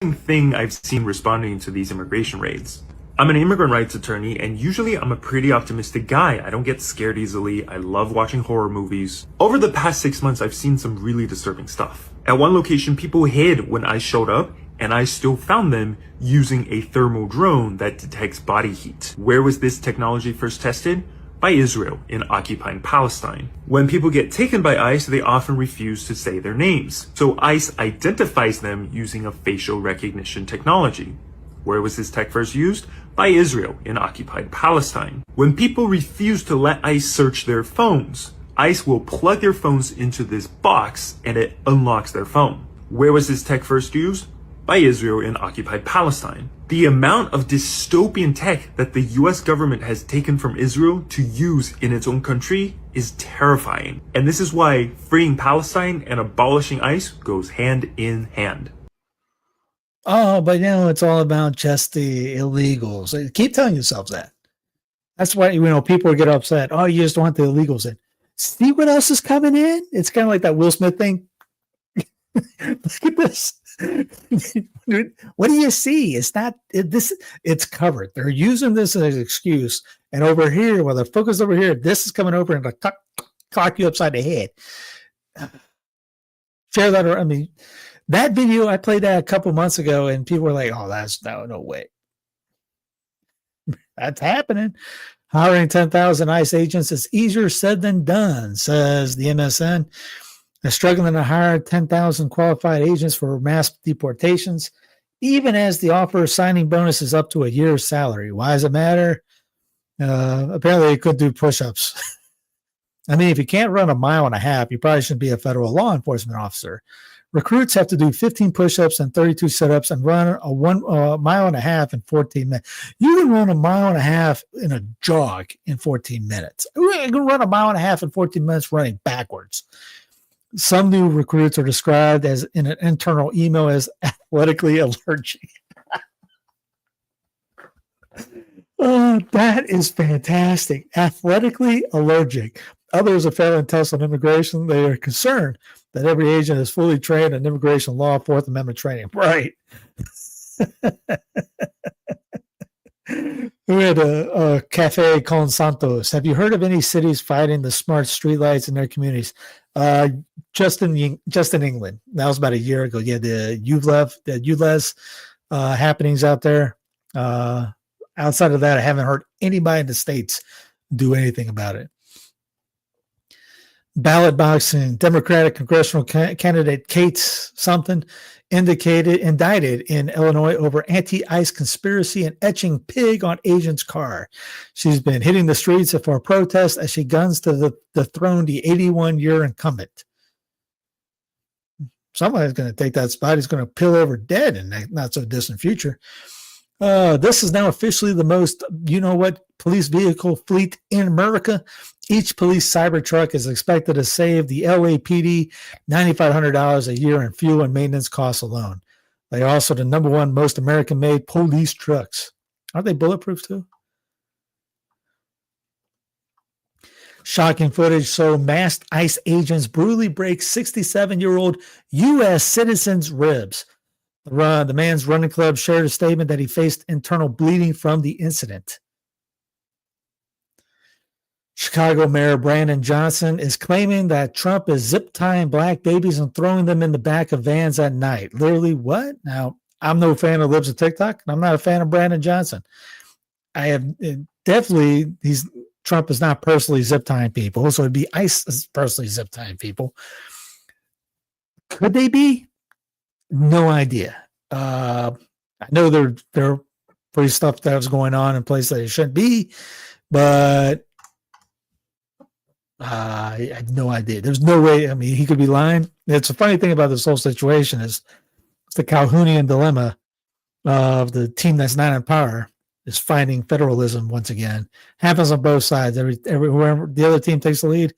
Thing I've seen responding to these immigration raids. I'm an immigrant rights attorney, and usually I'm a pretty optimistic guy. I don't get scared easily. I love watching horror movies. Over the past 6 months, I've seen some really disturbing stuff. At one location, people hid when I showed up, and I still found them using a thermal drone that detects body heat. Where was this technology first tested? By Israel in occupied Palestine. When people get taken by ICE, they often refuse to say their names. So ICE identifies them using a facial recognition technology. Where was this tech first used? By Israel in occupied Palestine. When people refuse to let ICE search their phones, ICE will plug their phones into this box and it unlocks their phone. Where was this tech first used? By Israel in occupied Palestine. The amount of dystopian tech that the US government has taken from Israel to use in its own country is terrifying. And this is why freeing Palestine and abolishing ICE goes hand in hand. Oh, but it's all about just the illegals. Keep telling yourselves that. That's why, people get upset. Oh, you just want the illegals in. See what else is coming in? It's kind of like that Will Smith thing. Look at this. What do you see? It's not this. It's covered. They're using this as an excuse. And over here, where the focus over here, this is coming over and clock you upside the head. Share that. That video, I played that a couple months ago, and people were like, "Oh, no way." That's happening. Hiring 10,000 ICE agents is easier said than done, says the MSN. They're struggling to hire 10,000 qualified agents for mass deportations, even as the offer signing bonus is up to a year's salary. Why does it matter? Apparently, they could do push-ups. If you can't run a mile and a half, you probably shouldn't be a federal law enforcement officer. Recruits have to do 15 push-ups and 32 sit-ups and run a mile and a half in 14 minutes. You can run a mile and a half in a jog in 14 minutes. You can run a mile and a half in 14 minutes running backwards. Some new recruits are described as in an internal email as athletically allergic. Oh, that is fantastic. Athletically allergic. Others are failing tests on immigration. They are concerned that every agent is fully trained in immigration law, Fourth Amendment training. Right. We had a Cafe Con Santos. Have you heard of any cities fighting the smart streetlights in their communities? Just in England. That was about a year ago. Yeah, the ULEZ happenings out there. Outside of that, I haven't heard anybody in the States do anything about it. Ballot boxing. Democratic congressional candidate Kate something indicted in Illinois over anti-ICE conspiracy and etching pig on agent's car. She's been hitting the streets for a protest as she guns to dethrone the 81-year incumbent. Somebody's going to take that spot. He's going to pill over dead in the not so distant future. This is now officially the most, police vehicle fleet in America. Each police cyber truck is expected to save the LAPD $9,500 a year in fuel and maintenance costs alone. They are also the number one most American-made police trucks. Aren't they bulletproof too? Shocking footage. So masked ICE agents brutally break 67-year-old U.S. citizen's ribs. The man's running club shared a statement that he faced internal bleeding from the incident. Chicago Mayor Brandon Johnson is claiming that Trump is zip tying black babies and throwing them in the back of vans at night. Literally, what? Now, I'm no fan of Libs of TikTok, and I'm not a fan of Brandon Johnson. I have definitely, Trump is not personally zip tying people, so it'd be ICE is personally zip tying people. Could they be? No idea. I know they're pretty stuff that was going on in places that it shouldn't be, but I have no idea. There's no way. I mean, he could be lying. It's a funny thing about this whole situation is it's the Calhounian dilemma of the team that's not in power is fighting federalism once again. Happens on both sides. Wherever the other team takes the lead,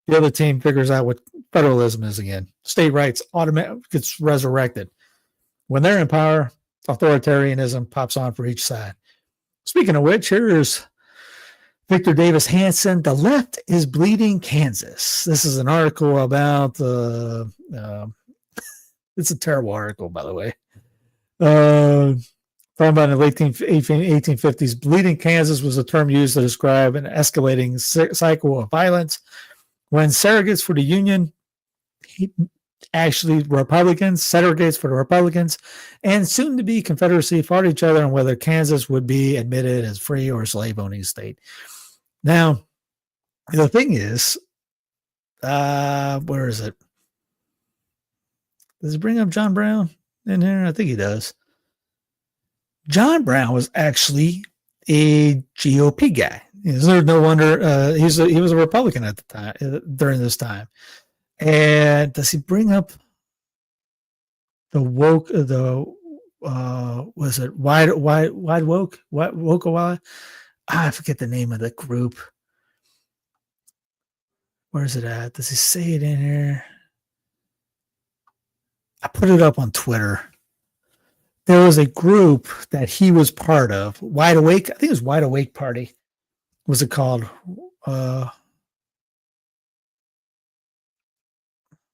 the other team figures out what federalism is again. State rights automatically gets resurrected. When they're in power, authoritarianism pops on for each side. Speaking of which, here's Victor Davis Hanson. The left is bleeding Kansas. This is an article about it's a terrible article, by the way. Talking about in the late 1850s, bleeding Kansas was a term used to describe an escalating cycle of violence when surrogates for the Union, actually Republicans, segregates for the Republicans, and soon to be Confederacy fought each other on whether Kansas would be admitted as free or slave-owning state. Now, the thing is, where is it? Does it bring up John Brown in here? I think he does. John Brown was actually a GOP guy. There's no wonder he was a Republican at the time during this time. And does he bring up the woke? Was it wide woke? What woke a while? I forget the name of the group. Where is it at? Does he say it in here? I put it up on Twitter. There was a group that he was part of. Wide Awake. I think it was Wide Awake Party. Was it called? Let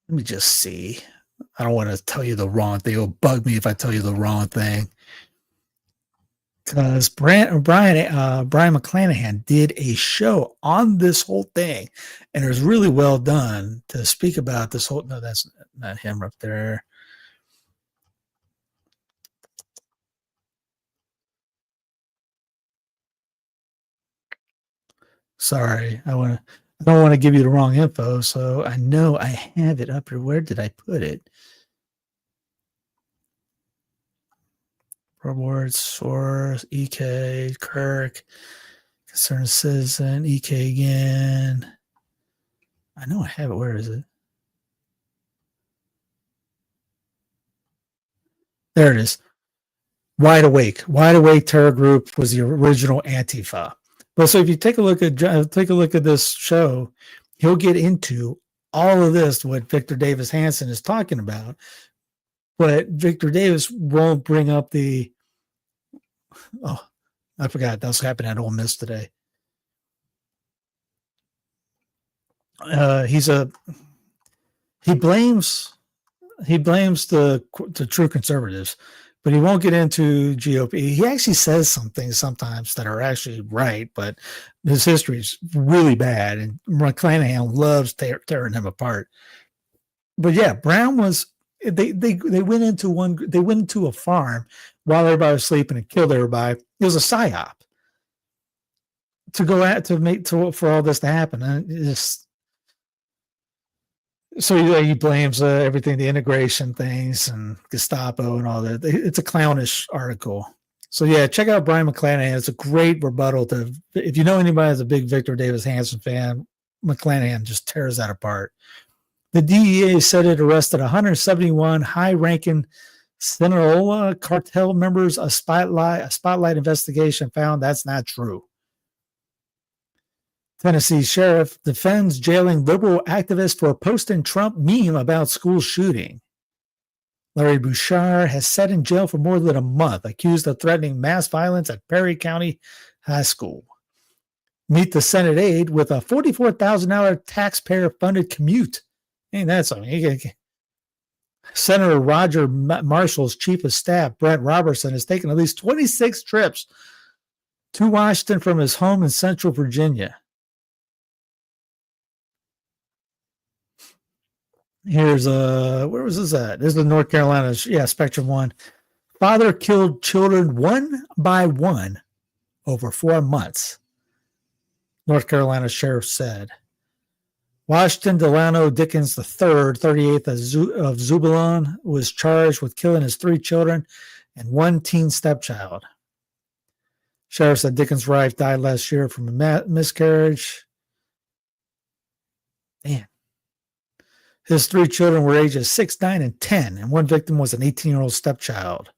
me just see. I don't want to tell you the wrong thing. It'll bug me if I tell you the wrong thing. Because Brian McClanahan did a show on this whole thing, and it was really well done to speak about this whole. No, that's not him up there. Sorry, I don't want to give you the wrong info, so I know I have it up here. Where did I put it? Reward source, EK, Kirk, concerned citizen, EK again. I know I have it. Where is it? There it is. Wide Awake. Wide Awake Terror Group was the original Antifa. But so if you take a look at this show, he'll get into all of this, what Victor Davis Hanson is talking about. But Victor Davis won't bring up I forgot. That's happening at Ole Miss today. He blames the true conservatives, but he won't get into GOP. He actually says some things sometimes that are actually right, but his history is really bad, and McClanahan loves tearing him apart. But yeah, Brown was. They went into a farm while everybody was sleeping and killed everybody. It was a psyop to go out for all this to happen. And so he blames everything, the integration things and Gestapo and all that. It's a clownish article. So yeah, check out Brian McClanahan. It's a great rebuttal to, if you know anybody that's a big Victor Davis Hanson fan, McClanahan just tears that apart. The DEA said it arrested 171 high-ranking Sinaloa cartel members, a spotlight investigation found that's not true. Tennessee sheriff defends jailing liberal activist for posting Trump meme about school shooting. Larry Bouchard has sat in jail for more than a month, accused of threatening mass violence at Perry County High School. Meet the Senate aide with a $44,000 taxpayer-funded commute. Ain't that something? Senator Roger Marshall's chief of staff, Brent Robertson, has taken at least 26 trips to Washington from his home in Central Virginia. Here's where was this at? This is the North Carolina, Spectrum One. Father killed children one by one over 4 months. North Carolina sheriff said. Washington Delano Dickens III, 38th of Zebulon, was charged with killing his 3 children and 1 teen stepchild. Sheriff said Dickens' wife died last year from a miscarriage. Man. His 3 children were ages 6, 9, and 10, and one victim was an 18-year-old stepchild.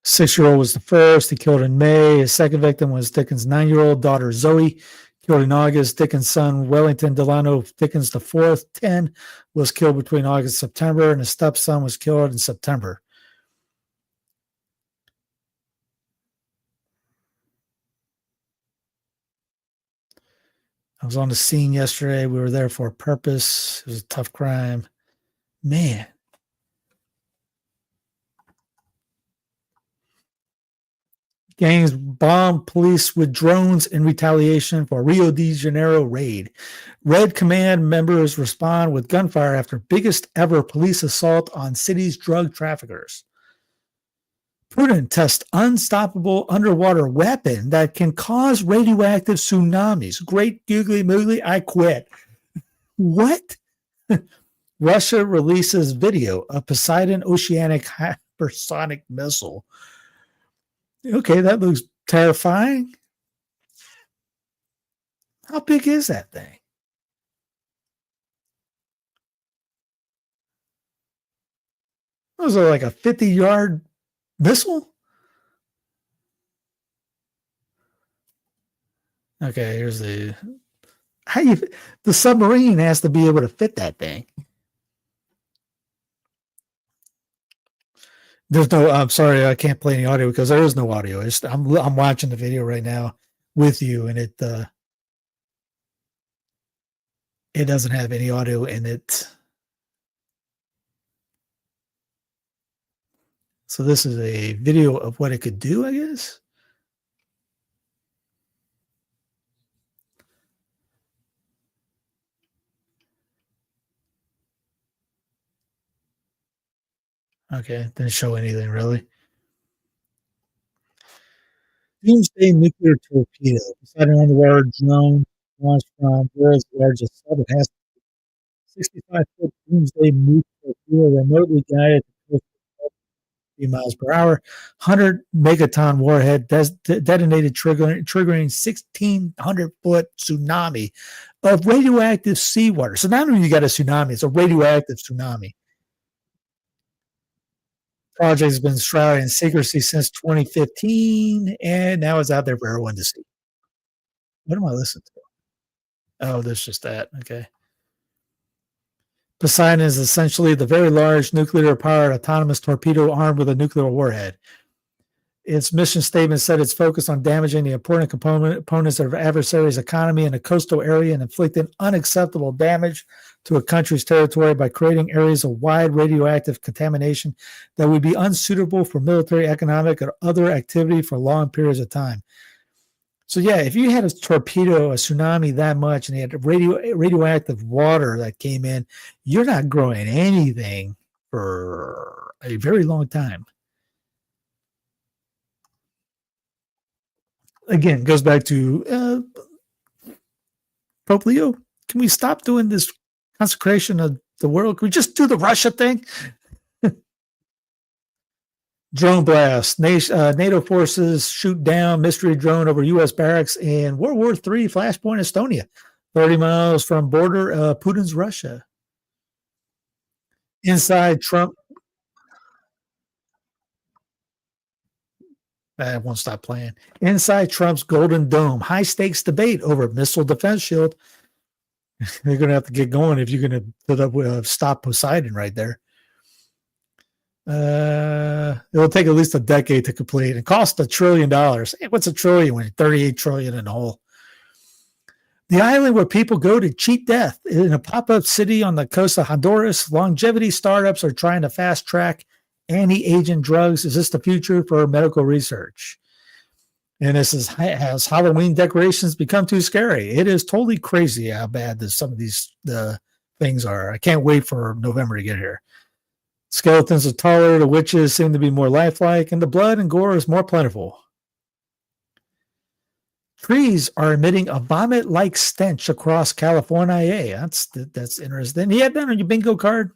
6-year-old was the first. He killed in May. His second victim was Dickens' 9-year-old daughter, Zoe, killed in August. Dickens' son, Wellington Delano Dickens IV, 10, was killed between August and September, and his stepson was killed in September. I was on the scene yesterday. We were there for a purpose. It was a tough crime. Man. Gangs bombed police with drones in retaliation for Rio de Janeiro raid. Red Command members respond with gunfire after biggest ever police assault on city's drug traffickers. Putin tests unstoppable underwater weapon that can cause radioactive tsunamis. Great googly moogly, I quit. What? Russia releases video of Poseidon oceanic hypersonic missile. Okay, that looks terrifying. How big is that thing? Was it like a 50-yard missile? Okay, here's the submarine has to be able to fit that thing. There's no. I'm sorry, I can't play any audio because there is no audio. I'm watching the video right now with you, and it doesn't have any audio in it. So this is a video of what it could do, I guess. Okay, didn't show anything really. Doomsday nuclear torpedo. Poseidon underwater drone launched from the world's largest sub. It has 65-foot Doomsday nuclear torpedo remotely guided to 3 miles per hour. 100 megaton warhead detonated, triggering 1,600-foot tsunami of radioactive seawater. So not only you got a tsunami, it's a radioactive tsunami. Project has been shrouded in secrecy since 2015, and now it's out there for everyone to see. What am I listening to? Oh, there's just that. Okay. Poseidon is essentially the very large nuclear-powered autonomous torpedo armed with a nuclear warhead. Its mission statement said it's focused on damaging the important components of adversaries' economy in a coastal area and inflicting unacceptable damage to a country's territory by creating areas of wide radioactive contamination that would be unsuitable for military, economic, or other activity for long periods of time. So yeah, if you had a torpedo, a tsunami that much, and you had radioactive water that came in, you're not growing anything for a very long time. Again, goes back to Pope Leo. Can we stop doing this consecration of the world? Can we just do the Russia thing? Drone blast. NATO forces shoot down mystery drone over U.S. barracks in World War III Flashpoint, Estonia. 30 miles from border Putin's Russia. Inside Trump. I won't stop playing. Inside Trump's Golden Dome, high stakes debate over missile defense shield. They're going to have to get going if you're going to stop Poseidon right there. It'll take at least a decade to complete and cost $1 trillion. Hey, what's $1 trillion when 38 trillion in the hole? The island where people go to cheat death in a pop-up city on the coast of Honduras. Longevity startups are trying to fast track anti-aging drugs. Is this the future for medical research? And this is, has Halloween decorations become too scary? It is totally crazy how bad some of these things are. I can't wait for November to get here. Skeletons are taller, the witches seem to be more lifelike, and the blood and gore is more plentiful. Trees are emitting a vomit-like stench across California. Hey, that's interesting. You had that on your bingo card?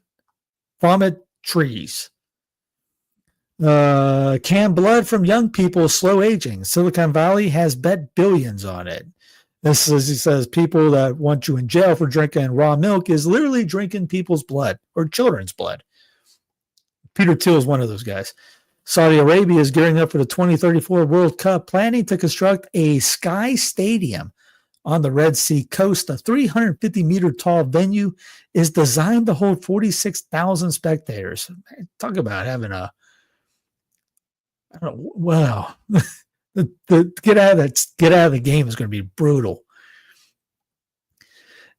Vomit trees. Canned blood from young people, slow aging. Silicon Valley has bet billions on it. This is, he says, people that want you in jail for drinking raw milk is literally drinking people's blood or children's blood. Peter Thiel is one of those guys. Saudi Arabia is gearing up for the 2034 World Cup, planning to construct a sky stadium on the Red Sea coast. A 350-meter tall venue is designed to hold 46,000 spectators. Talk about having a, I don't know, wow. the get out of the game is going to be brutal.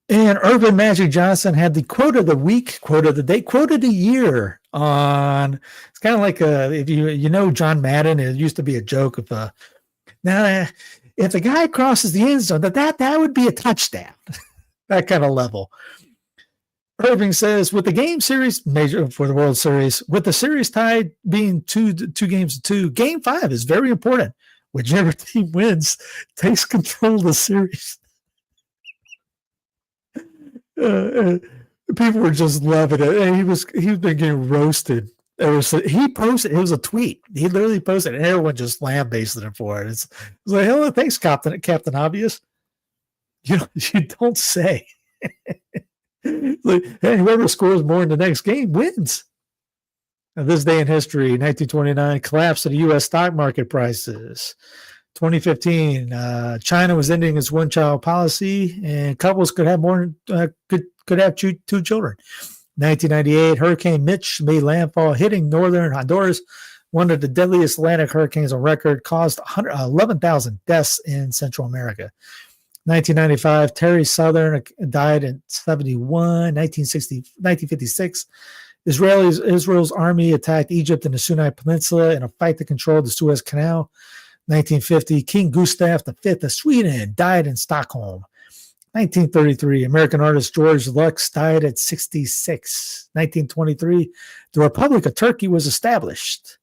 And Urban Magic Johnson had the quote of the week, quote of the day, quote of the year on. It's kind of like if you know John Madden, it used to be a joke of now if the guy crosses the end zone, that would be a touchdown. That kind of level. Irving says, with the game series major for the World Series, with the series tied being two games to 2, Game 5 is very important. Whichever team wins takes control of the series. People were just loving it, and he's been getting roasted. He posted, it was a tweet. He literally posted, and everyone just lambasted him for it. It's like, hello, thanks, Captain Obvious. You don't say. Like, hey, whoever scores more in the next game wins. Now, this day in history, 1929, collapse of the U.S. stock market prices. 2015, China was ending its one-child policy, and couples could have could have two children. 1998, Hurricane Mitch made landfall, hitting northern Honduras. One of the deadliest Atlantic hurricanes on record, caused 11,000 deaths in Central America. 1995, Terry Southern died in 71. 1956, Israel's army attacked Egypt and the Sinai Peninsula in a fight to control the Suez Canal. 1950, King Gustav V of Sweden died in Stockholm. 1933, American artist George Lux died at 66. 1923, the Republic of Turkey was established.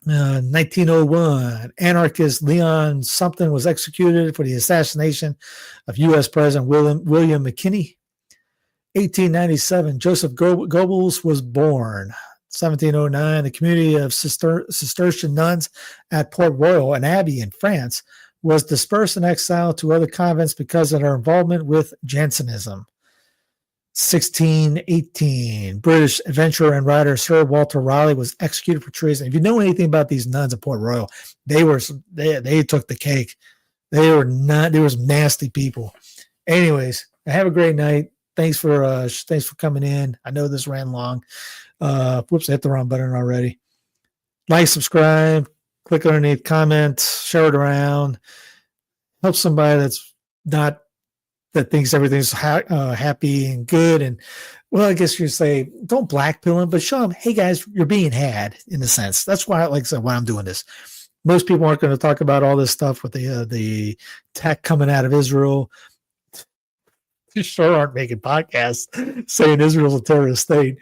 1901, anarchist Leon something was executed for the assassination of U.S. President William McKinley. 1897, Joseph Goebbels was born. 1709, the community of Cistercian nuns at Port Royal, an abbey in France, was dispersed and exiled to other convents because of their involvement with Jansenism. 1618, British adventurer and writer Sir Walter Raleigh was executed for treason. If you know anything about these nuns at Port Royal, they took the cake. They were nasty people. Anyways, have a great night. Thanks for coming in. I know this ran long. Whoops, I hit the wrong button already. Like, subscribe, click underneath, comment, share it around. Help somebody that thinks everything's happy and good. And, well, I guess you say, don't blackpill them, but show them, hey, guys, you're being had, in a sense. That's why, like I said, why I'm doing this. Most people aren't going to talk about all this stuff with the tech coming out of Israel. You sure aren't making podcasts saying Israel's a terrorist state.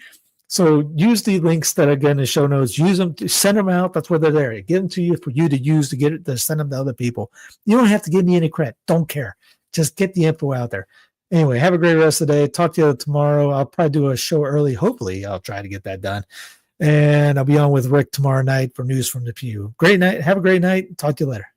So use the links that are in the show notes. Use them, send them out. That's where they're there. Give them to you for you to use to send them to other people. You don't have to give me any credit. Don't care. Just get the info out there. Anyway, have a great rest of the day. Talk to you tomorrow. I'll probably do a show early. Hopefully, I'll try to get that done. And I'll be on with Rick tomorrow night for News from the Pew. Great night. Have a great night. Talk to you later.